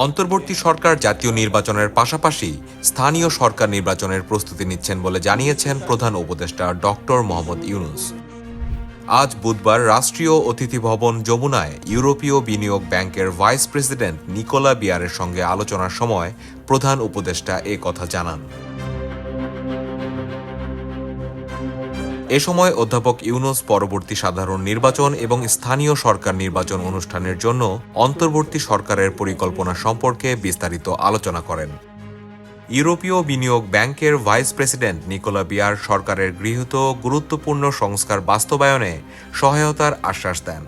অন্তর্বর্তী সরকার জাতীয় নির্বাচনের পাশাপাশি স্থানীয় সরকার নির্বাচনের প্রস্তুতি নিচ্ছেন বলে জানিয়েছেন প্রধান উপদেষ্টা ডক্টর মোহাম্মদ ইউনূস। আজ বুধবার রাষ্ট্রীয় অতিথি ভবন যমুনায় ইউরোপীয় বিনিয়োগ ব্যাংকের ভাইস প্রেসিডেন্ট নিকোলা বিয়ারের সঙ্গে আলোচনার সময় প্রধান উপদেষ্টা এ কথা জানান। এ সময় অধ্যাপক ইউনূস পরবর্তী সাধারণ নির্বাচন এবং স্থানীয় সরকার নির্বাচন অনুষ্ঠানের জন্য অন্তর্বর্তী সরকারের পরিকল্পনা সম্পর্কে বিস্তারিত আলোচনা করেন। ইউরোপীয় বিনিয়োগ ব্যাংকের ভাইস প্রেসিডেন্ট নিকোলা বিয়ার সরকারের গৃহীত গুরুত্বপূর্ণ সংস্কার বাস্তবায়নে সহায়তার আশ্বাস দেন।